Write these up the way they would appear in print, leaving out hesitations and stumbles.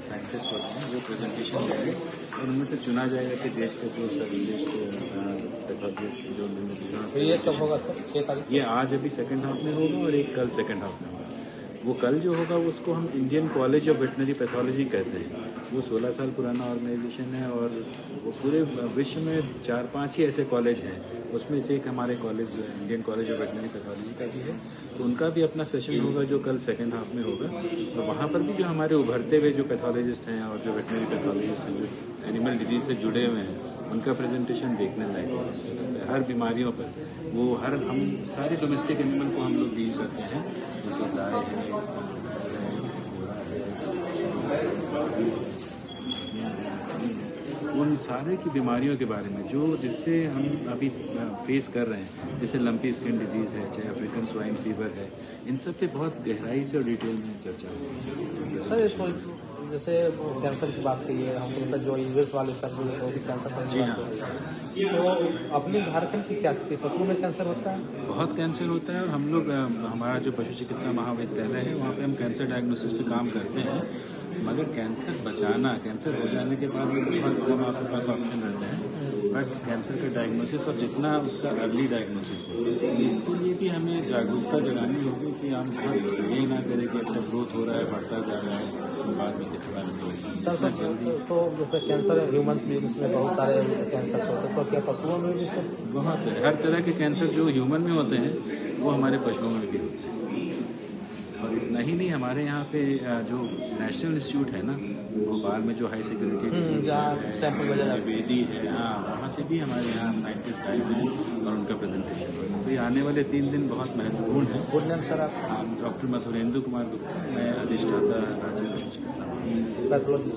Scientist होते हैं वो प्रेजेंटेशन देंगे और उनमें से चुना जाएगा कि देश के जो सर्वश्रेष्ठ पैथोलॉजिस्ट जो तो ये कब होगा सर 6 तारीख? ये आज अभी सेकंड हाफ में होगा और एक कल सेकंड हाफ में होगा। वो कल जो होगा उसको हम Indian college of veterinary pathology कहते हैं। वो 16 साल पुराना ऑर्गेनाइजेशन है और वो पूरे विश्व में 4-5 ही ऐसे कॉलेज हैं, उसमें से एक हमारे college Indian college of veterinary pathology का भी है। तो उनका भी अपना सेशन होगा जो कल सेकंड हाफ में होगा। तो वहाँ पर भी जो हमारे उभरते हुए जो पैथोलॉजिस्ट हैं और जो वेटनरी पैथोलॉजिस्ट हैं जो एनिमल डिजीज से जुड़े हुए हैं उनका प्रेजेंटेशन देखने लायक है। हर बीमारियों पर वो हम सारे डोमेस्टिक एनिमल को हम लोग डील करते हैं, जैसे गाय है, उन सारे की बीमारियों के बारे में जो जिससे हम अभी फेस कर रहे हैं, जैसे लंपी स्किन डिजीज़ है, चाहे अफ्रीकन स्वाइन फीवर है, इन सब पे बहुत गहराई से और डिटेल में चर्चा होगी। सर इसको जैसे कैंसर की बात करिए, हमको मतलब जो यूएस वाले सब वो भी कैंसर का जी हाँ, तो अपने झारखंड की क्या स्थिति, पशुओं में कैंसर होता है? बहुत कैंसर होता है और हम लोग हमारा जो पशु चिकित्सा महाविद्यालय है वहाँ पे हम कैंसर डायग्नोसिस पे काम करते हैं। मगर कैंसर बचाना, कैंसर हो जाने के बाद भी बहुत कम आपके पास ऑप्शन रहते हैं, बट कैंसर का डायग्नोसिस और जितना उसका अर्ली डायग्नोसिस हो, इसके लिए भी हमें जागरूकता जगानी होगी कि हम बहुत ये ना करें कि अच्छा ग्रोथ हो रहा है, बढ़ता जा रहा है, तो बाद में कितना सर तो जैसे कैंसर ह्यूमन्स में इसमें बहुत सारे कैंसर होते हैं, तो क्या पशुओं में भी सर? बहुत है, हर तरह के कैंसर जो ह्यूमन में होते हैं वो हमारे पशुओं में भी होते हैं। और इतना ही नहीं, हमारे यहाँ पे जो नेशनल इंस्टीट्यूट है ना भोपाल में, जो हाई सिक्योरिटी बेदी है, हाँ, वहाँ से भी हमारे यहाँ साइंटिस्ट आए हैं और उनका प्रेजेंटेशन होगा। तो ये आने वाले 3 दिन बहुत महत्वपूर्ण है। गुड नेम सर आप? हाँ, डॉक्टर मथुरेंद्र कुमार गुप्ता, मैं अधिष्ठाता राज्य पशु चिकित्सा पैथोलॉजी।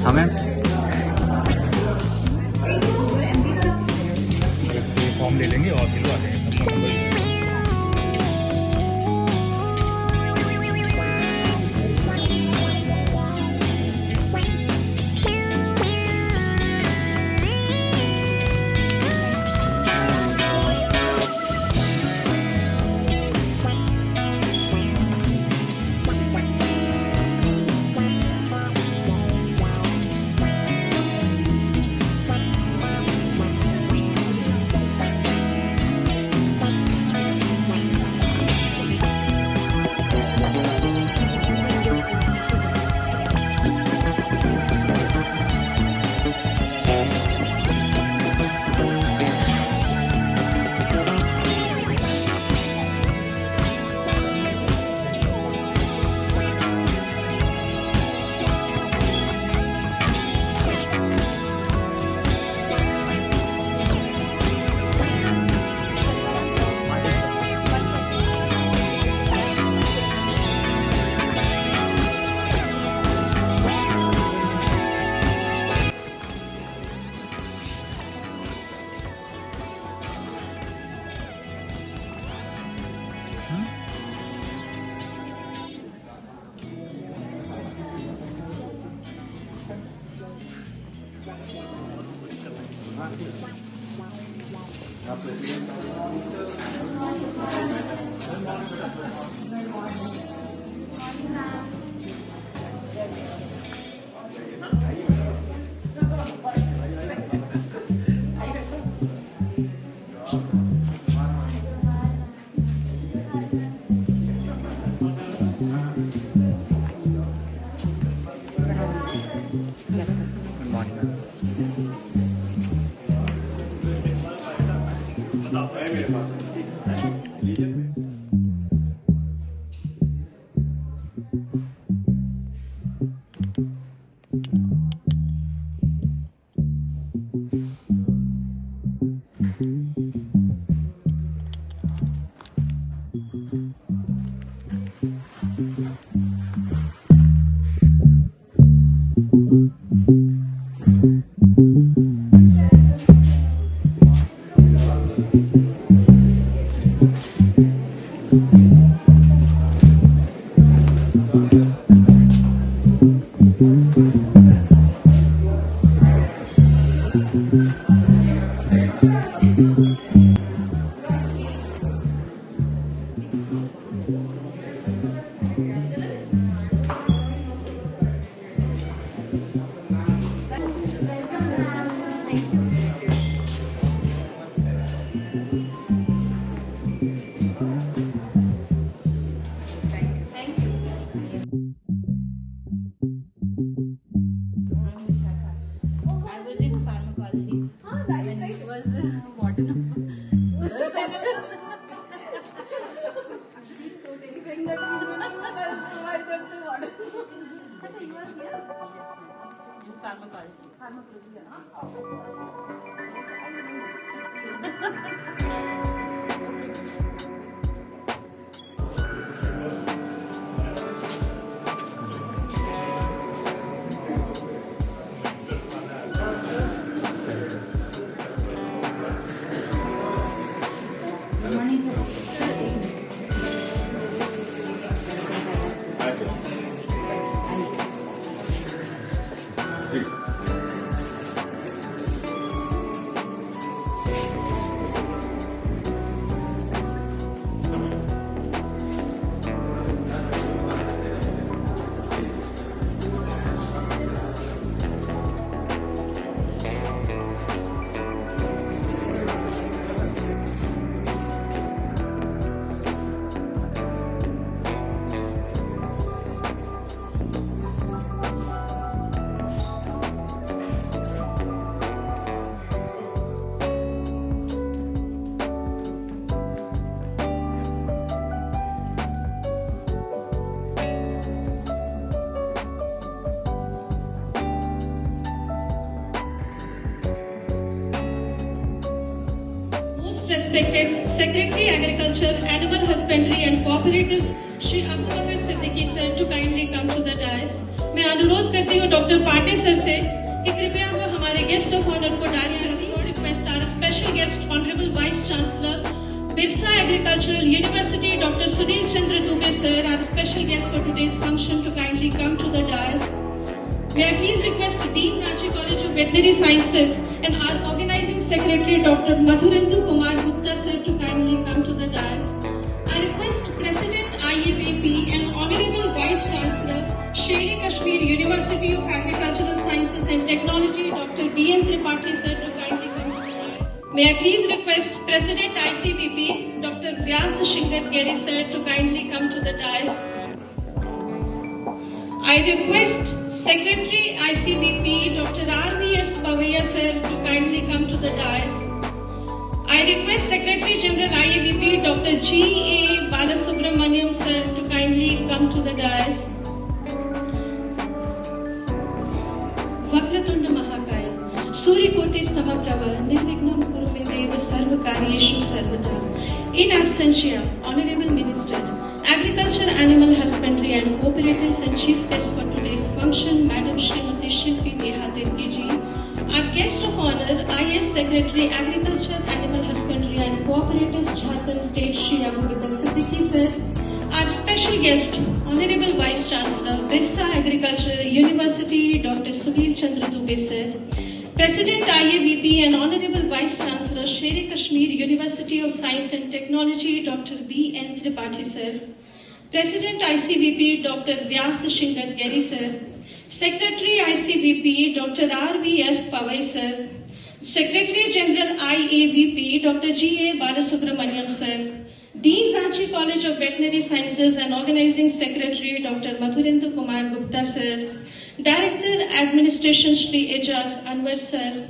हाँ मैम फॉर्म ले लेंगे और दिलवा देंगे। Respected Secretary Agriculture, Animal Husbandry and Cooperatives, Shri Abu Bakar Siddiqui sir, to kindly come to the dais मैं अनुरोध करती हूँ डॉक्टर पांडे सर से कि कृपया वो हमारे गेस्ट ऑफ ऑनर को डांस में request our special guest honourable vice chancellor Birsa Agricultural University doctor Sunil Chandra Dubey sir, our special guest for today's function, to kindly come to the dais. May I please request Dean Ranchi College of Veterinary Sciences and our organizing secretary Dr. Madhurendu Kumar Gupta sir to kindly come to the dais. I request President IAVP and Honorable Vice Chancellor Sher-e Kashmir University of Agricultural Sciences and Technology Dr. B.N. Tripathi sir to kindly come to the dais. May I please request President ICVP Dr. Vyas Shingat Geri sir to kindly come to the dais. I request Secretary ICVP Dr. R.V.S. Pavaiya sir to kindly come to the dais. I request Secretary General IAVP Dr. G.A. Balasubramaniam sir to kindly come to the dais. Vakratunda Mahakaya, Suryakoti Samaprabha, Nirvignam Kurume Deva Sarvakaryeshu Sarvada. In absentia, Honorable Minister, Agriculture, Animal Husbandry and Cooperatives and Chief Guest for today's function, Madam Srimati Shilpi Neha Tirke ji. Our guest of honor, IS Secretary, Agriculture, Animal Husbandry and Cooperatives, Jharkhand State, Shri Abubakar Siddiqui sir. Our special guest, Honorable Vice Chancellor, Birsa Agricultural University, Dr. Sunil Chandra Dubey sir. President IAVP and Honorable Vice Chancellor, Sher-e Kashmir University of Science and Technology, Dr. B.N. Tripathi sir. President ICVP, Dr. Vyas Shingat Geri sir. Secretary ICVP, Dr. R.V.S. Pavai sir. Secretary General IAVP, Dr. G.A. Balasubramaniam sir. Dean Ranchi College of Veterinary Sciences and Organizing Secretary Dr. Madhurendu Kumar Gupta sir. Director Administration Shri Ejaz Anwar sir.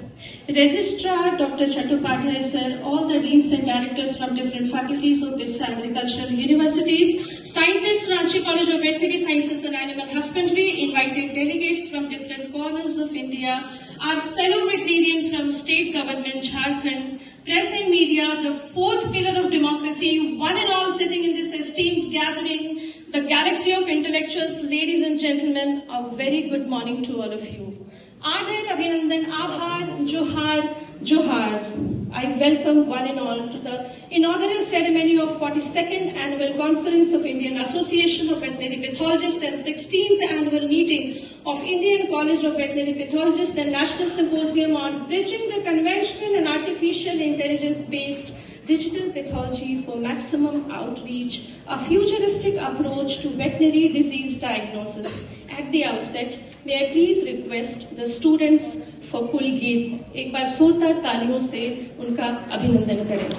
Registrar Dr. Chattopadhyay sir. All the deans and directors from different faculties of Birsa Agricultural Universities. Scientists Ranchi College of Veterinary Sciences and Animal Husbandry. Invited delegates from different corners of India. Our fellow veterinarian from state government Jharkhand. Press and media, the fourth pillar of democracy, one and all sitting in this esteemed gathering, the galaxy of intellectuals, ladies and gentlemen, a very good morning to all of you. Adar, Abhinandan, Abhar, Johar, Johar. I welcome one and all to the inaugural ceremony of 42nd Annual Conference of Indian Association of Veterinary Pathologists and 16th Annual Meeting of Indian College of Veterinary Pathologists and National Symposium on Bridging the Conventional and Artificial Intelligence-Based Digital Pathology for Maximum Outreach, a futuristic approach to veterinary disease diagnosis. At the outset, may I please request the students for कुलगीत एक बार जोरदार तालियों से उनका अभिनंदन करें.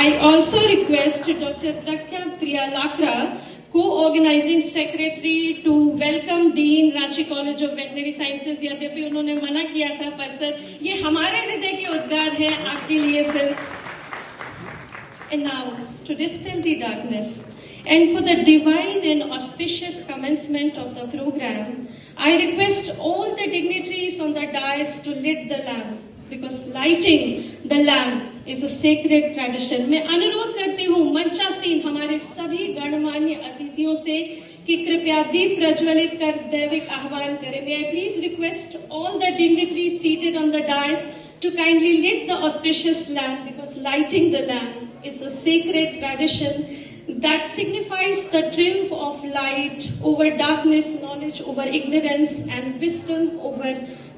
I also request Dr. Prakya Priya Lakra, co-organizing secretary, to welcome Dean Ranchi College of Veterinary Sciences. यद्यपि उन्होंने मना किया था, पर सर ये हमारे हृदय की उद्गार है आपके लिए sir. And now to dispel the darkness and for the divine and auspicious commencement of the program, I request all the dignitaries on the dais to lit the lamp, because lighting the lamp is a sacred tradition. मैं अनुरोध करती हूँ मंचासीन हमारे सभी गणमान्य अतिथियों से कि कृपया दीप प्रज्वलित कर दैविक आह्वान करें. May I please request all the dignitaries seated on the dais to kindly lit the auspicious lamp, because lighting the lamp is a sacred tradition that signifies the triumph of light over darkness, knowledge over ignorance, and wisdom over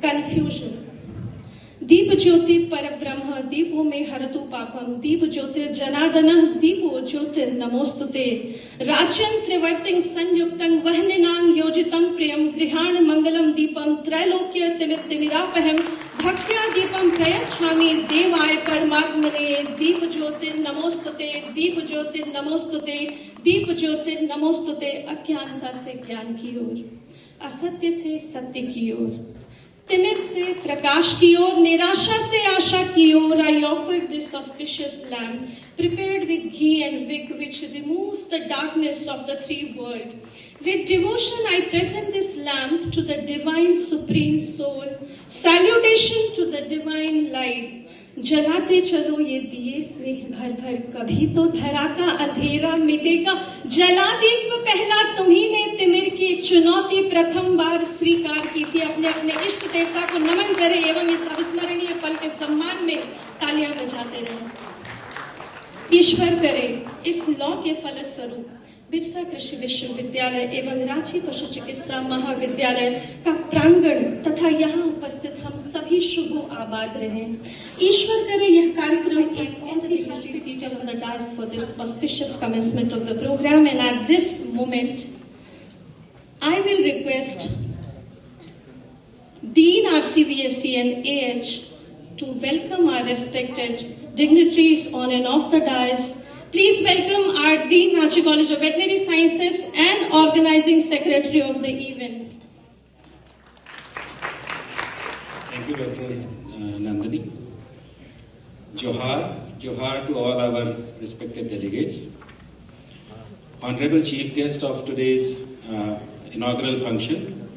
confusion. दीप ज्योति परब्रह्म दीपो में हरतु पापम दीप ज्योतिर जनार्दनः दीपो ज्योतिर नमोस्तुते राज्यं त्रिवर्तिं संयुक्तं वह्निनां योजितं प्रियं गृहाण मंगलम दीपम त्रैलोक्य तिमिरापहं भक्त्या दीपम प्रयच्छामि देवाय परमात्मने दीप ज्योतिर नमोस्तुते दीप ज्योतिर नमोस्तुते दीप ज्योतिर नमोस्तुते. अज्ञानता से ज्ञान की ओर, असत्य से सत्य की ओर, तिमिर से प्रकाश की ओर, निराशा से आशा की ओर, I offer this auspicious lamp prepared with ghee and wick, which removes the darkness of the three worlds. With devotion I present this lamp to the divine supreme soul. Salutation to the divine light. जलाते चलो ये दिए स्नेह भर भर, कभी तो धरा का अंधेरा मिटेगा. जला दीप पहला तुम्ही ने तिमिर की चुनौती प्रथम बार स्वीकार की थी. अपने अपने इष्ट देवता को नमन करें एवं इस अविस्मरणीय पल के सम्मान में तालियां बजाते रहें. ईश्वर करे इस लौ के फलस्वरूप बिरसा कृषि विश्वविद्यालय एवं रांची पशु चिकित्सा महाविद्यालय का प्रांगण तथा यहाँ उपस्थित हम सभी शुभ आबाद रहें. ईश्वर करे यह कार्यक्रम एक seated on the dais for this auspicious commencement of the program, and at this moment I will request Dean RCVSC and AH to welcome our respected dignitaries on and off the dais. Please welcome our Dean Ranchi College of Veterinary Sciences and Organizing Secretary of the event. Thank you, Dr. Nandini. Johar, Johar to all our respected delegates. Honorable Chief Guest of today's inaugural function,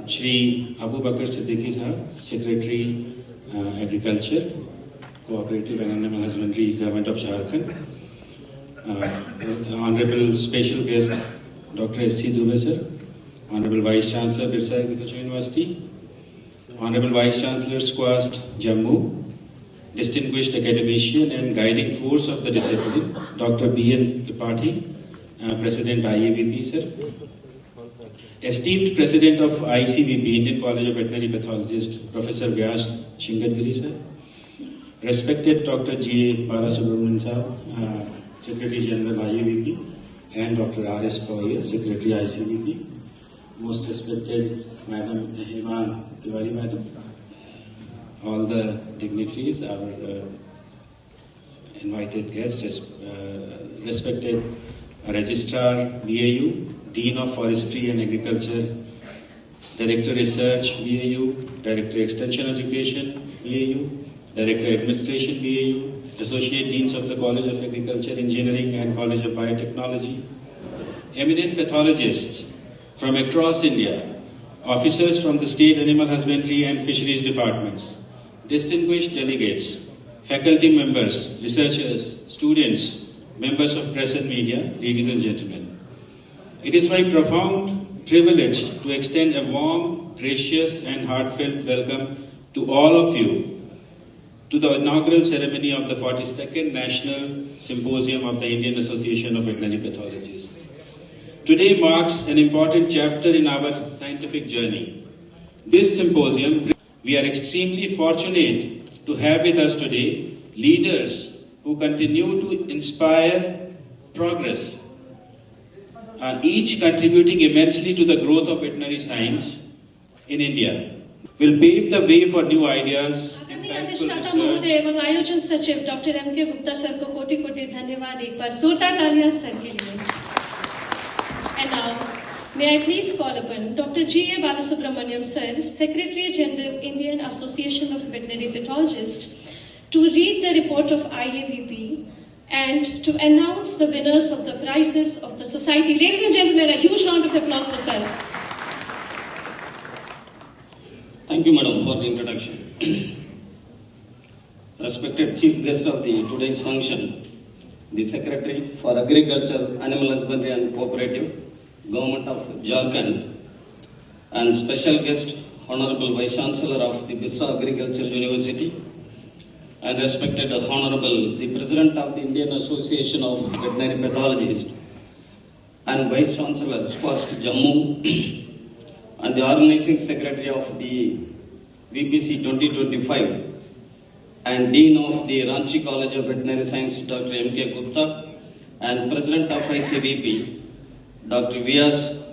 Shri Abu Bakr Siddiqui Sahab, Secretary Agriculture, Cooperative and Animal Husbandry, Government of Jharkhand. Honorable Special Guest, Dr. S.C. Dubey sir, Honorable Vice Chancellor, Birsa Agriculture University, Honorable Vice Chancellor, SQUAST, Jammu, distinguished academician and guiding force of the discipline, Dr. B.N. Tripathi, President IAVP sir, esteemed President of ICVP, Indian College of Veterinary Pathologists, Professor Vyas Shingadgiri sir, respected Dr. G. Balasubramanian sir, Secretary General IAVP, and Dr. R.S. Paul, Secretary ICVP, most respected Madam Heman Tiwari Madam, all the dignitaries, our invited guests, respected Registrar BAU, Dean of Forestry and Agriculture, Director Research BAU, Director Extension Education BAU, Director Administration BAU, Associate Deans of the College of Agriculture, Engineering and College of Biotechnology, eminent pathologists from across India, officers from the State Animal Husbandry and Fisheries Departments, distinguished delegates, faculty members, researchers, students, members of press and media, ladies and gentlemen. It is my profound privilege to extend a warm, gracious and heartfelt welcome to all of you to the inaugural ceremony of the 42nd National Symposium of the Indian Association of Veterinary Pathologists. Today marks an important chapter in our scientific journey. This symposium, we are extremely fortunate to have with us today leaders who continue to inspire progress, each contributing immensely to the growth of veterinary science in India. will pave the way for new ideas. आदरणीय अधिष्ठाता महोदय एवं आयोजन सचिव doctor M.K. Gupta sir को कोटि कोटि धन्यवाद। एक बार जोरदार तालियां सर के लिए। And now, may I please call upon Dr. G.A. Balasubramaniam sir, Secretary General, Indian Association of Veterinary Pathologists, to read the report of IAVP and to announce the winners of the prizes of the society. Ladies and gentlemen, a huge round of applause for sir. Thank you, Madam, for the introduction. Respected Chief Guest of today's function, the Secretary for Agriculture, Animal Husbandry and Cooperative, Government of Jharkhand, and special guest, Honorable Vice Chancellor of the Birsa Agricultural University, and respected Honorable the President of the Indian Association of Veterinary Pathologists, and Vice Chancellor, Swast Jammu, and the Organizing Secretary of the VPC 2025, and Dean of the Ranchi College of Veterinary Science, Dr. M.K. Gupta, and President of ICVP, Dr. Vyas,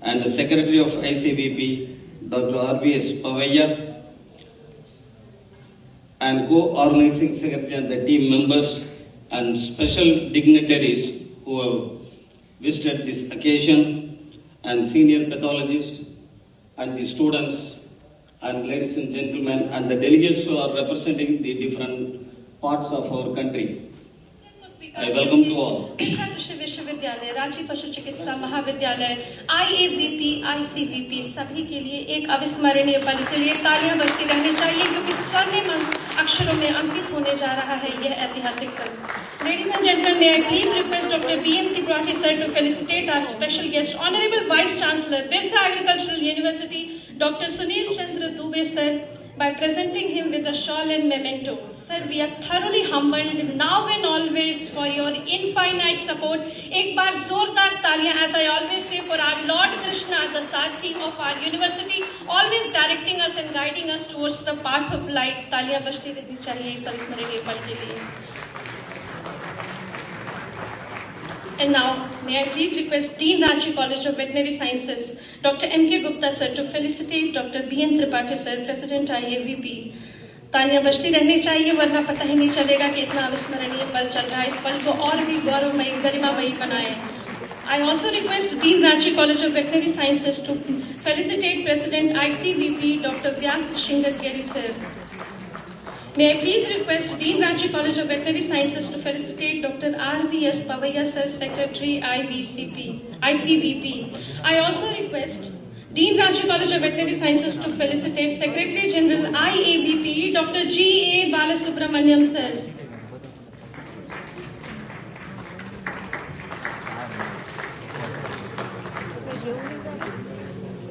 and the Secretary of ICVP, Dr. R.V.S. Pavaya, and co-organizing secretary and the team members and special dignitaries who have visited this occasion, and senior pathologists, and the students, and ladies and gentlemen, and the delegates who are representing the different parts of our country. I welcome you all. Birsa कृषि विश्वविद्यालय, रांची पशु चिकित्सा महाविद्यालय, IAVP, ICVP सभी के लिए एक अविस्मरणीय पल, इसलिए तालियां बजती रहनी चाहिए क्योंकि स्वर्णिम अक्षरों में अंकित होने जा रहा है यह ऐतिहासिक पल। Ladies and gentlemen, may I please request Dr. B.N. Tripathi sir to felicitate our special guest, Honorable Vice Chancellor, Birsa Agricultural University, Dr. Sunil Chandra Dubey sir, by presenting him with a shawl and memento. Sir, we are thoroughly humbled now and always for your infinite support. एक बार जोरदार तालियां, as I always say, for our Lord Krishna, the Sarthi of our university, always directing us and guiding us towards the path of light. तालियां बजती रहनी चाहिए इस अविस्मरणीय पल के लिए. And now, may I please request Dean Ranchi College of Veterinary Sciences, Dr. M.K. Gupta sir, to felicitate Dr. B.N. Tripathi sir, President IAVP. तालियां बजती रहनी चाहिए वरना पता ही नहीं चलेगा कि इतना अविस्मरणीय पल चल रहा है। इस पल को और भी गौरवमयी, गरिमामयी बनाएं। I also request Dean Ranchi College of Veterinary Sciences to felicitate President ICVP, Dr. Vyas Shingadgeri sir. May I please request Dean Ranchi College of Veterinary Sciences to felicitate Dr. R.V.S. Pavaya sir, Secretary ICVP. I also request Dean Ranchi College of Veterinary Sciences to felicitate Secretary General IAVP, Dr. G.A. Balasubramaniam sir.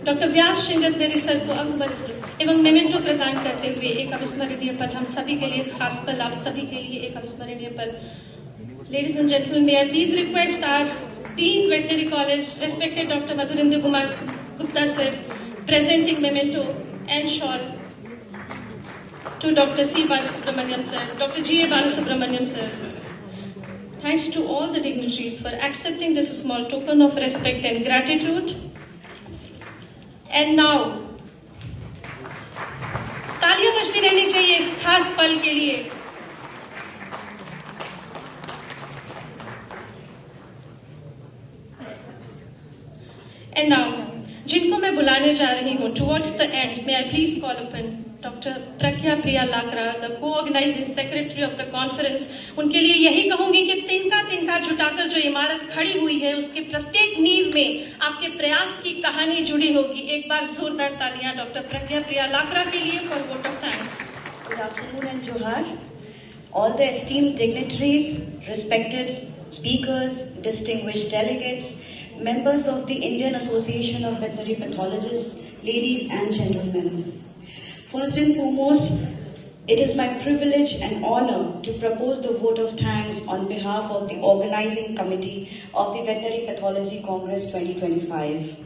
Doctor Vyas Shingtaneri sir को अंग वस्त्र एवं memento प्रदान करते हुए एक अविस्मरणीय पल, हम सभी के लिए, खास पल आप सभी के लिए एक अविस्मरणीय पल. Ladies and gentlemen, may I please request our Dean Veterinary College, respected Dr. Madhurendu Kumar Gupta sir, presenting memento and shawl to Dr. C. Balasubramaniam sir, Dr. G.A. Balasubramaniam sir. Thanks to all the dignitaries for accepting this small token of respect and gratitude. And now, तालियां बजती रहनी चाहिए इस खास पल के लिए. And now, जिनको मैं बुलाने जा रही हूँ, towards the end, may I please call upon Dr. Pragya Priya Lakra, the co-organizing secretary of the conference. उनके लिए यही कहूंगी कि तिनका तिनका जुटाकर जो इमारत खड़ी हुई है, उसके प्रत्येक नींव में आपके प्रयास की कहानी जुड़ी होगी. एक बार जोरदार तालियां डॉक्टर प्रज्ञा प्रिया लाकरा के लिए for vote of thanks. Good afternoon and Johar. All the esteemed dignitaries, respected speakers, distinguished delegates, members of the Indian Association of Veterinary Pathologists, ladies and gentlemen. First and foremost, it is my privilege and honor to propose the vote of thanks on behalf of the organizing committee of the Veterinary Pathology Congress 2025.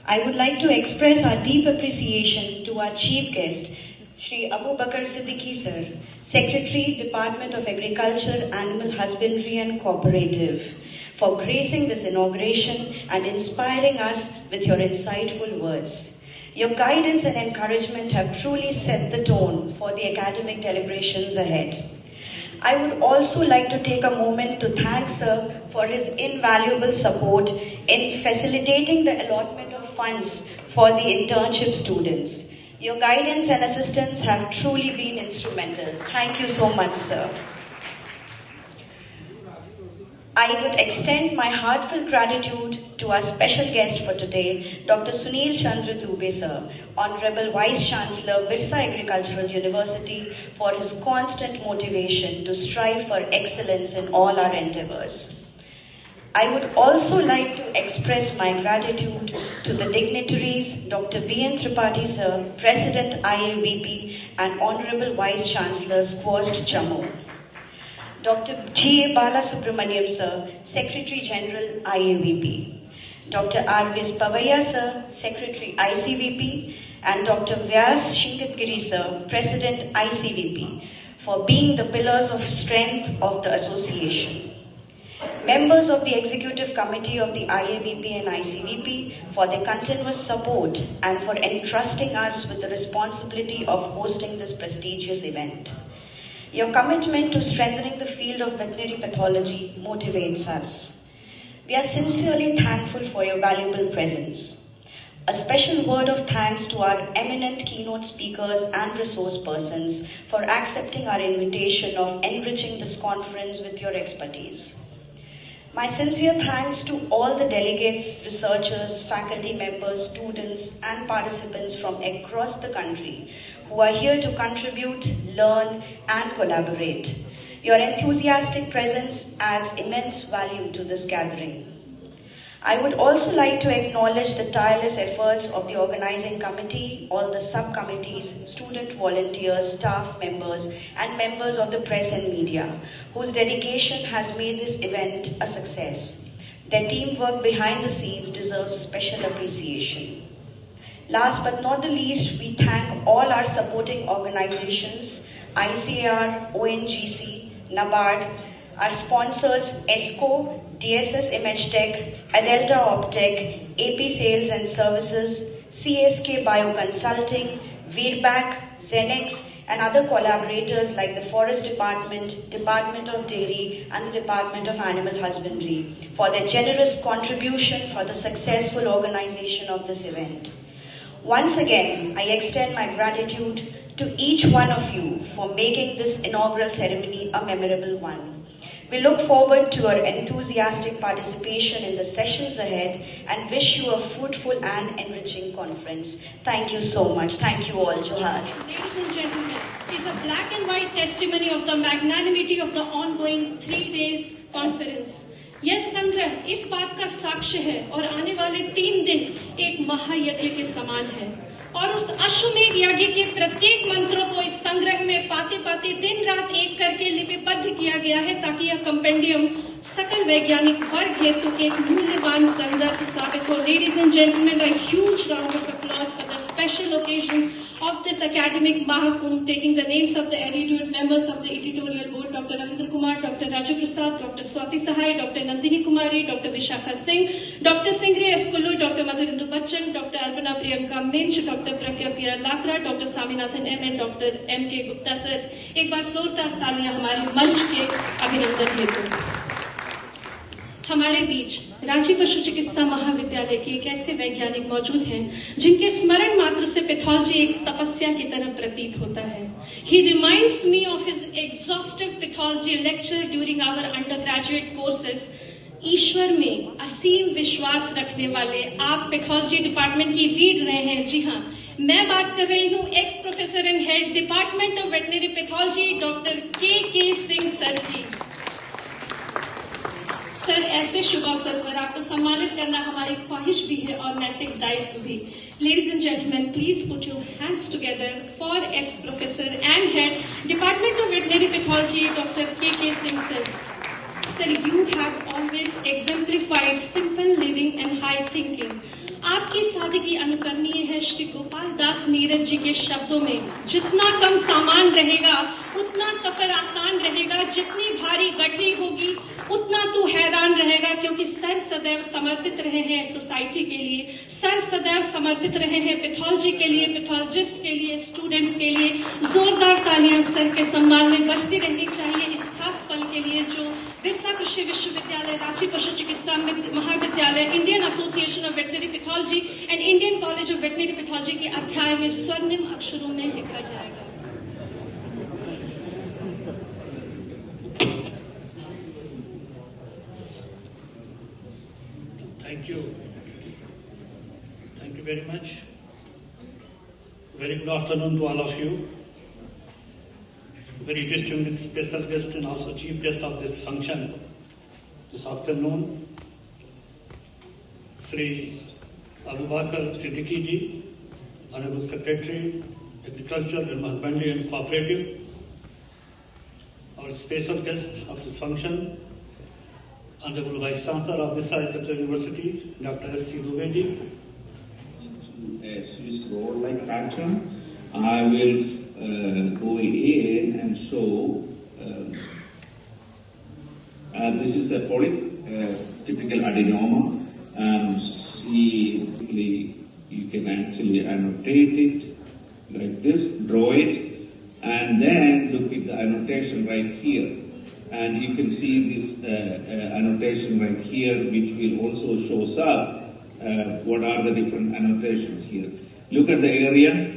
I would like to express our deep appreciation to our chief guest, Shri Abu Bakr Siddiqui sir, Secretary, Department of Agriculture, Animal Husbandry and Cooperative, for gracing this inauguration and inspiring us with your insightful words. Your guidance and encouragement have truly set the tone for the academic deliberations ahead. I would also like to take a moment to thank Sir for his invaluable support in facilitating the allotment of funds for the internship students. Your guidance and assistance have truly been instrumental. Thank you so much, sir. I would extend my heartfelt gratitude to our special guest for today, Dr. Sunil Chandra Dubey, sir, Honorable Vice Chancellor, Birsa Agricultural University, for his constant motivation to strive for excellence in all our endeavors. I would also like to express my gratitude to the dignitaries, Dr. B.N. Tripathi, sir, President IAVP, and Honorable Vice Chancellor, SQUAST, Jammu. Dr. G.A. Balasubramaniam, sir, Secretary General, IAVP. Dr. R.V.S. Pavaya, sir, Secretary, ICVP, and Dr. Vyas Shinkatgiri, sir, President, ICVP, for being the pillars of strength of the association. Members of the Executive Committee of the IAVP and ICVP for their continuous support and for entrusting us with the responsibility of hosting this prestigious event. Your commitment to strengthening the field of veterinary pathology motivates us. We are sincerely thankful for your valuable presence. A special word of thanks to our eminent keynote speakers and resource persons for accepting our invitation of enriching this conference with your expertise. My sincere thanks to all the delegates, researchers, faculty members, students, and participants from across the country who are here to contribute, learn, and collaborate. Your enthusiastic presence adds immense value to this gathering. I would also like to acknowledge the tireless efforts of the organizing committee, all the subcommittees, student volunteers, staff members, and members of the press and media, whose dedication has made this event a success. Their teamwork behind the scenes deserves special appreciation. Last but not the least, we thank all our supporting organizations, ICAR, ONGC, NABARD, our sponsors, ESCO, DSS Image Tech, Adelta Optech, AP Sales and Services, CSK Bioconsulting, Veerback, Zenex, and other collaborators like the Forest Department, Department of Dairy, and the Department of Animal Husbandry for their generous contribution for the successful organization of this event. Once again, I extend my gratitude to each one of you for making this inaugural ceremony a memorable one. We look forward to your enthusiastic participation in the sessions ahead and wish you a fruitful and enriching conference. Thank you so much. Thank you all. Johar. Ladies and gentlemen, it is a black and white testimony of the magnanimity of the ongoing 3 days conference. यह संग्रह इस बात का साक्ष्य है और आने वाले 3 दिन एक महायज्ञ के समान है और उस अश्वमेध यज्ञ के प्रत्येक मंत्रों को इस संग्रह में पाते पाते दिन रात एक करके लिपिबद्ध किया गया है ताकि यह कंपेंडियम सकल वैज्ञानिक वर्ग हेतु एक मूल्यवान संदर्भ साबित हो. Ladies and gentlemen, a huge round of applause for the special occasion of this academic Mahakumbh, taking the names of the erudite members of the editorial board, Dr. Ravindra Kumar, Dr. Raju Prasad, Dr. Swati Sahai, Dr. Nandini Kumari, Dr. Vishakha Singh, Dr. Singri S. Kullu, Dr. Madhurindu Bachchan, Dr. Arpana Priyanka Minch, Dr. Prakya Pira Lakra, Dr. Saminathan M. and Dr. M.K. Gupta sir. एक बार जोरदार तालियां हमारे मंच के अभिनंदन हेतु. हमारे बीच रांची पशु चिकित्सा महाविद्यालय के एक ऐसे वैज्ञानिक मौजूद हैं जिनके स्मरण मात्र से पैथोलॉजी एक तपस्या की तरह प्रतीत होता है. He reminds me of his exhaustive pathology lecture during our undergraduate courses. ईश्वर में असीम विश्वास रखने वाले आप पैथोलॉजी डिपार्टमेंट की रीड रहे हैं. जी हाँ, मैं बात कर रही हूँ x professor and head department of veterinary pathology doctor के सिंह सर की. सर, ऐसे शुभ अवसर पर आपको सम्मानित करना हमारी ख्वाहिश भी है और नैतिक दायित्व भी. Ladies and gentlemen, please put your hands together for ex-professor and head Department of Veterinary Pathology, Dr. K. Singh sir. Sir, you have always exemplified simple living and high thinking. आपकी सादगी अनुकरणीय है. श्री गोपाल दास नीरज जी के शब्दों में, जितना कम सामान रहेगा उतना सफर आसान रहेगा, जितनी भारी गठरी होगी उतना तो हैरान रहेगा, क्योंकि सर सदैव समर्पित रहे हैं सोसाइटी के लिए, सर सदैव समर्पित रहे हैं पैथोलॉजी के लिए, पैथोलॉजिस्ट के लिए, स्टूडेंट्स के लिए। जोरदार तालियां सर के सम्मान में बजती रहनी चाहिए इस खास पल के लिए जो बिरसा कृषि विश्वविद्यालय, रांची पशु चिकित्सा महाविद्यालय, Indian association of veterinary pathology and Indian college of veterinary pathology के अध्याय में स्वर्णिम अक्षरों में लिखा जाएगा। Thank you. Thank you very much. Very good afternoon to all of you. Very distinguished special guest and also chief guest of this function this afternoon, Sri Abubakar Siddiqui ji, Honorable Secretary, Agriculture and Husbandry and Cooperative. Our special guest of this function, Honorable Vice Chancellor of this Agriculture University, Dr. S.C. Dubedi. A Swiss roll-like pattern. I will go in and show. This is a polyp, typical adenoma. See, you can actually annotate it like this, draw it, and then look at the annotation right here. And you can see this annotation right here, which will also shows up what are the different annotations here. Look at the area.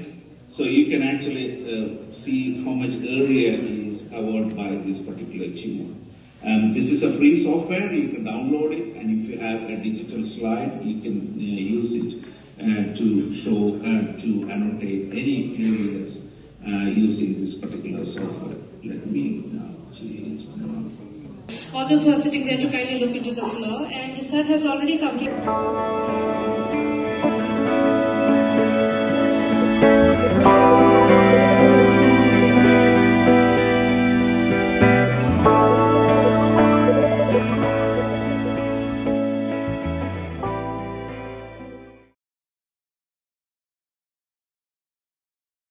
So you can actually see how much area is covered by this particular tumor. This is a free software. You can download it, and if you have a digital slide, you can use it to show to annotate any areas using this particular software. Let me now change the. All those who are sitting there to kindly look into the floor, and the sir has already completed.